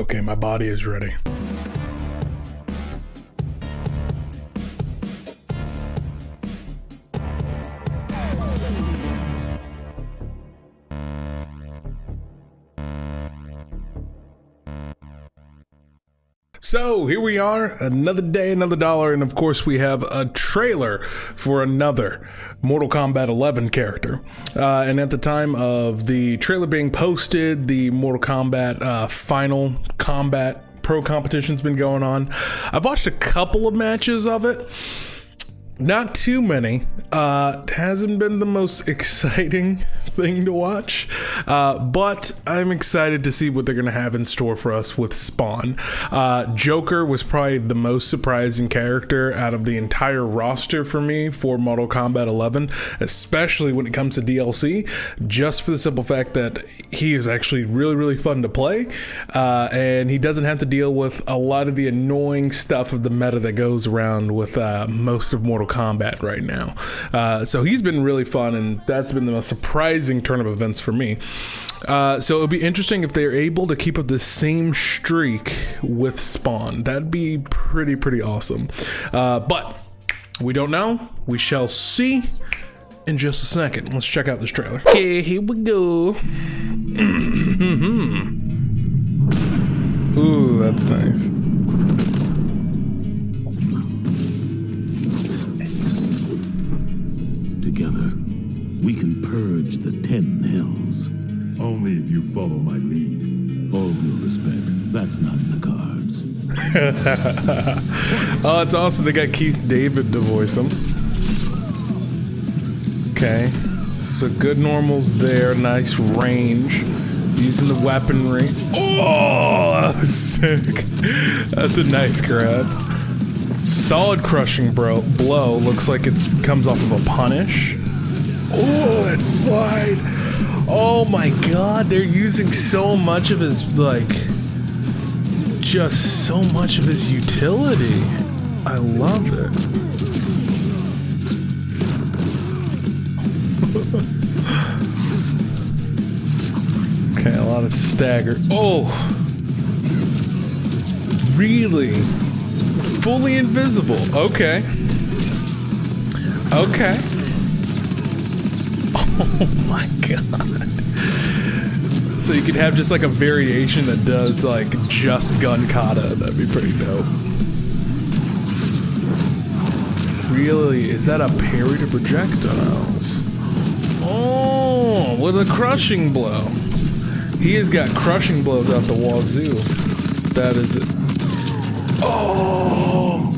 Okay, my body is ready. So here we are, another day, another dollar, and of course we have a trailer for another Mortal Kombat 11 character. And at the time of the trailer being posted, the Mortal Kombat Final Combat Pro competition's been going on. I've watched a couple of matches of it. Not too many. Hasn't been the most exciting thing to watch, but I'm excited to see what they're gonna have in store for us with Spawn. Joker was probably the most surprising character out of the entire roster for me for Mortal Kombat 11, especially when it comes to DLC, just for the simple fact that he is actually really fun to play, and he doesn't have to deal with a lot of the annoying stuff of the meta that goes around with most of Mortal Kombat right now. So he's been really fun, and that's been the most surprising turn of events for me. So it'll be interesting if they're able to keep up the same streak with Spawn. That'd be pretty awesome. But we don't know. We shall see in just a second. Let's check out this trailer. Okay, here we go. Ooh, that's nice. Together, we can purge the 10 hells. Only if you follow my lead. All due respect, that's not in the cards. Oh, it's awesome. They got Keith David to voice him. Okay, so good normals there. Nice range. Using the weaponry. Oh, that was sick. That's a nice grab. Solid crushing blow. Looks like it comes off of a punish. Oh, that slide. Oh my god, they're using so much of his, like, just so much of his utility. I love it. Okay, a lot of stagger. Oh, really? Fully invisible. Okay. Okay. Oh my god. So you could have just like a variation that does like just gun kata. That'd be pretty dope. Really? Is that a parry to projectiles? Oh, with a crushing blow. He has got crushing blows out the wazoo. That is it. Oh!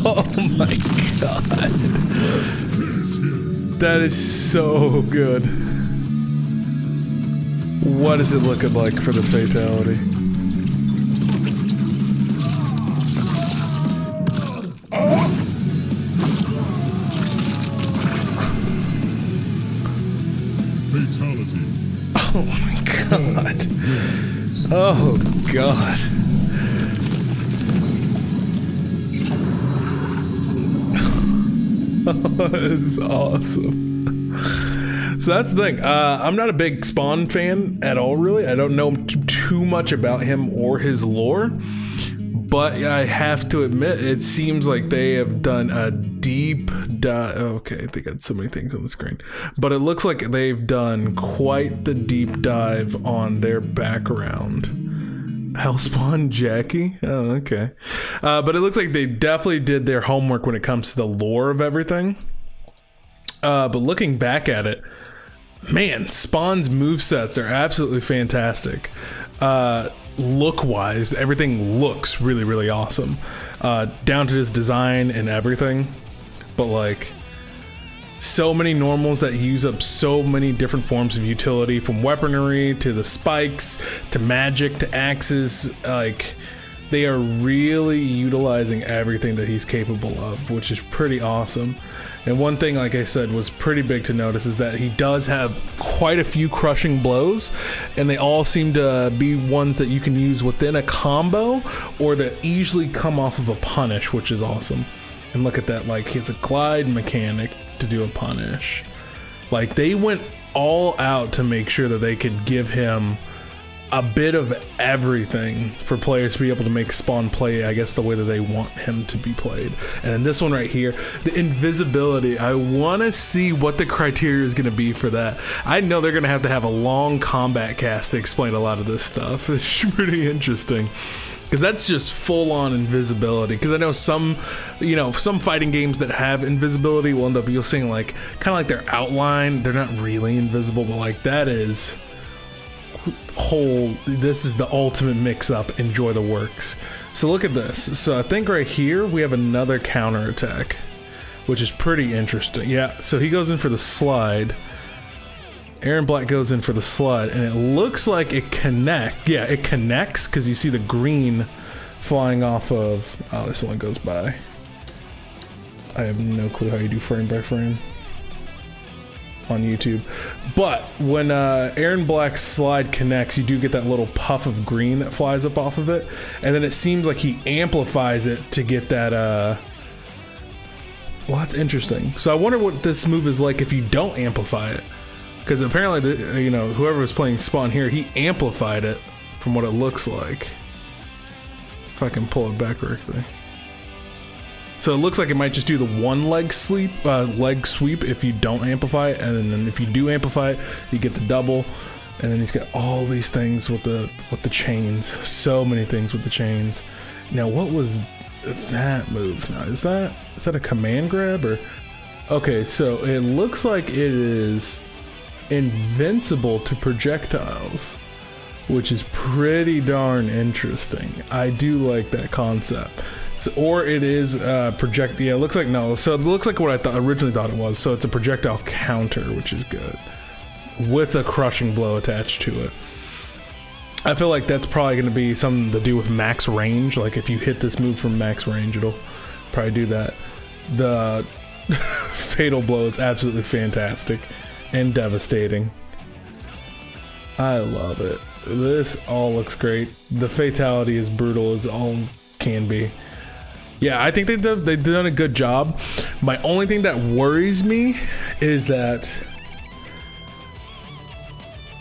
Oh my god. That is so good. What is it looking like for the fatality? Fatality. Oh my god. Oh god. This is awesome. So that's the thing. I'm not a big Spawn fan at all, really. I don't know too much about him or his lore, but I have to admit, it seems like they have done a deep dive. Okay, they got so many things on the screen, but it looks like they've done quite the deep dive on their background. Hellspawn Jackie? Oh, okay. But it looks like they definitely did their homework when it comes to the lore of everything. But looking back at it, man, Spawn's movesets are absolutely fantastic. Look-wise, everything looks really awesome. Down to his design and everything. But like, so many normals that use up so many different forms of utility, from weaponry to the spikes to magic to axes. Like, they are really utilizing everything that he's capable of, which is pretty awesome. And one thing, like I said, was pretty big to notice is that he does have quite a few crushing blows, and they all seem to be ones that you can use within a combo or that easily come off of a punish, which is awesome. And look at that, like, it's a glide mechanic to do a punish. Like, they went all out to make sure that they could give him a bit of everything for players to be able to make Spawn play, I guess, the way that they want him to be played. And in this one right here, the invisibility, I want to see what the criteria is going to be for that. I know they're going to have a long combat cast to explain a lot of this stuff. It's pretty interesting. Because that's just full-on invisibility. Because I know some fighting games that have invisibility will end up, you'll seeing like, kind of like their outline. They're not really invisible, but like that is this is the ultimate mix-up. Enjoy the works. So look at this. So I think right here we have another counter attack, which is pretty interesting. Yeah, so he goes in for the slide. Aaron Black goes in for the slide, and it looks like it connects. Yeah, it connects because you see the green flying off of. Oh, this only goes by. I have no clue how you do frame by frame on YouTube. But when Aaron Black's slide connects, you do get that little puff of green that flies up off of it, and then it seems like he amplifies it to get that. Well, that's interesting. So I wonder what this move is like if you don't amplify it. Because apparently, whoever was playing Spawn here, he amplified it from what it looks like. If I can pull it back correctly. So it looks like it might just do the one leg sweep if you don't amplify it, and then if you do amplify it, you get the double. And then he's got all these things with the chains. So many things with the chains. Now, what was that move? Now, is that a command grab or? Okay, so it looks like it is invincible to projectiles, which is pretty darn interesting. I do like that concept. So, or it is project. Yeah, it looks like no. So it looks like what I originally thought it was. So it's a projectile counter, which is good, with a crushing blow attached to it. I feel like that's probably going to be something to do with max range. Like if you hit this move from max range, it'll probably do that. The fatal blow is absolutely fantastic and devastating. I love it. This all looks great. The fatality is brutal as all can be. Yeah, I think they've done a good job. My only thing that worries me is that,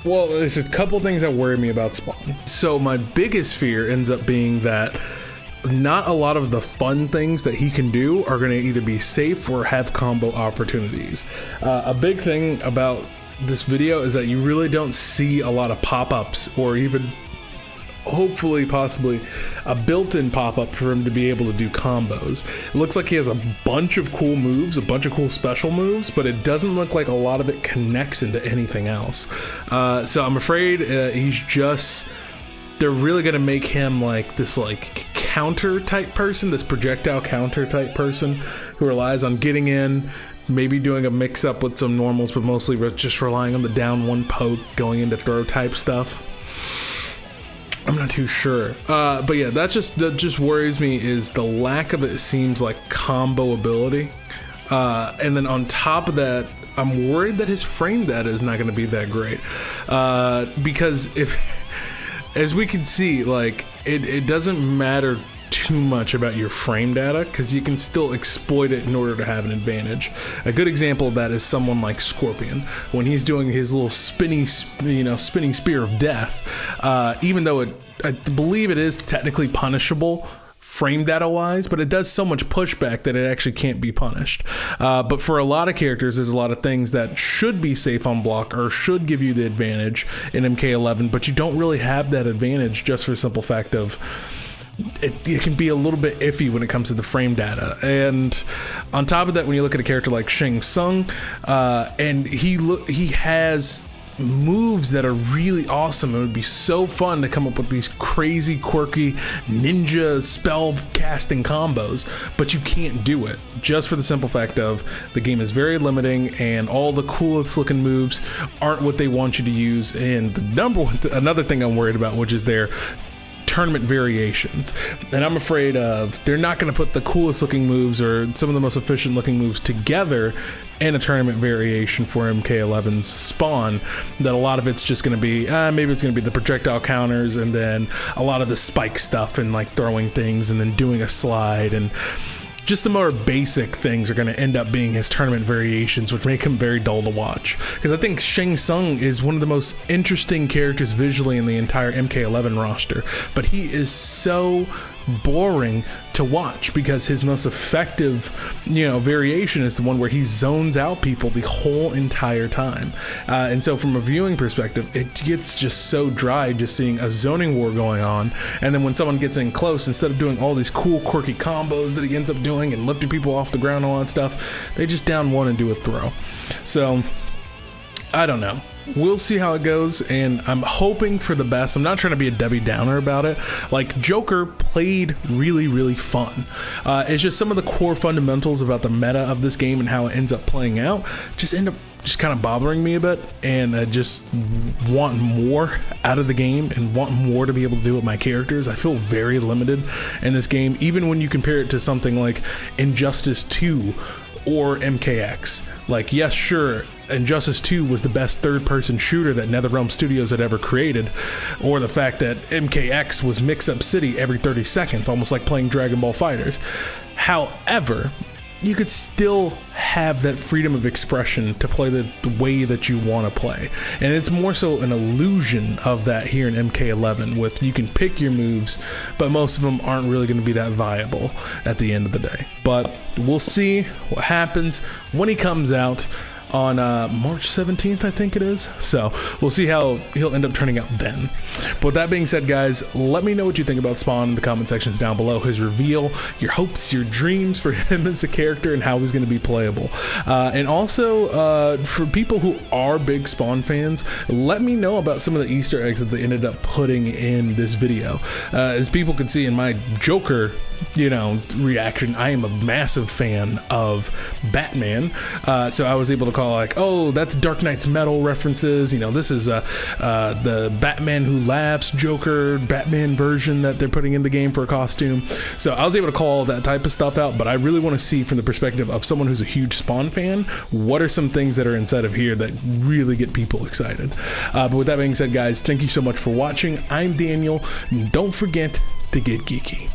well, there's a couple things that worry me about Spawn. So my biggest fear ends up being that not a lot of the fun things that he can do are going to either be safe or have combo opportunities. A big thing about this video is that you really don't see a lot of pop-ups or even hopefully possibly a built-in pop-up for him to be able to do combos. It looks like he has a bunch of cool moves, a bunch of cool special moves, but it doesn't look like a lot of it connects into anything else. So I'm afraid they're really gonna make him like this like counter type person, this projectile counter type person who relies on getting in, maybe doing a mix up with some normals, but mostly just relying on the down one poke, going into throw type stuff. I'm not too sure, but yeah, that just worries me is the lack of it seems like combo ability, and then on top of that, I'm worried that his frame data is not going to be that great, because as we can see, like it doesn't matter too much about your frame data because you can still exploit it in order to have an advantage. A good example of that is someone like Scorpion when he's doing his little spinning spear of death. Even though I believe it is technically punishable frame data wise, but it does so much pushback that it actually can't be punished. But for a lot of characters, there's a lot of things that should be safe on block or should give you the advantage in MK11, but you don't really have that advantage just for the simple fact of it can be a little bit iffy when it comes to the frame data. And on top of that, when you look at a character like Shang Tsung, and he has moves that are really awesome. It would be so fun to come up with these crazy, quirky ninja spell casting combos, but you can't do it just for the simple fact of the game is very limiting and all the coolest looking moves aren't what they want you to use. And another thing I'm worried about, which is their tournament variations, and I'm afraid of they're not going to put the coolest looking moves or some of the most efficient looking moves together in a tournament variation for MK11's Spawn, that a lot of it's just going to be maybe it's going to be the projectile counters and then a lot of the spike stuff and like throwing things and then doing a slide, and just the more basic things are going to end up being his tournament variations, which make him very dull to watch. Because I think Shang Tsung is one of the most interesting characters visually in the entire MK11 roster, but he is so boring to watch because his most effective, variation is the one where he zones out people the whole entire time. And so from a viewing perspective, it gets just so dry just seeing a zoning war going on. And then when someone gets in close, instead of doing all these cool quirky combos that he ends up doing and lifting people off the ground and all that stuff, they just down one and do a throw. So I don't know. We'll see how it goes, and I'm hoping for the best. I'm not trying to be a Debbie Downer about it. Like, Joker played really, really fun. It's just some of the core fundamentals about the meta of this game and how it ends up playing out just end up just kind of bothering me a bit, and I just want more out of the game and want more to be able to do with my characters. I feel very limited in this game, even when you compare it to something like Injustice 2 or MKX. Like, yes, sure, Injustice 2 was the best third-person shooter that NetherRealm Studios had ever created, or the fact that MKX was mix-up city every 30 seconds, almost like playing Dragon Ball FighterZ. However, you could still have that freedom of expression to play the way that you want to play. And it's more so an illusion of that here in MK11, with you can pick your moves, but most of them aren't really going to be that viable at the end of the day. But we'll see what happens when he comes out on March 17th, I think it is. So we'll see how he'll end up turning out then. But with that being said, guys, let me know what you think about Spawn in the comment sections down below. His reveal, your hopes, your dreams for him as a character, and how he's going to be playable. And also, for people who are big Spawn fans, let me know about some of the Easter eggs that they ended up putting in this video. As people could see in my Joker reaction, I am a massive fan of Batman, so I was able to call like, oh, that's Dark Knight's Metal references, this is the Batman Who Laughs Joker Batman version that they're putting in the game for a costume. So I was able to call that type of stuff out, but I really want to see from the perspective of someone who's a huge Spawn fan, what are some things that are inside of here that really get people excited. But with that being said, guys, thank you so much for watching. I'm Daniel, and don't forget to get geeky.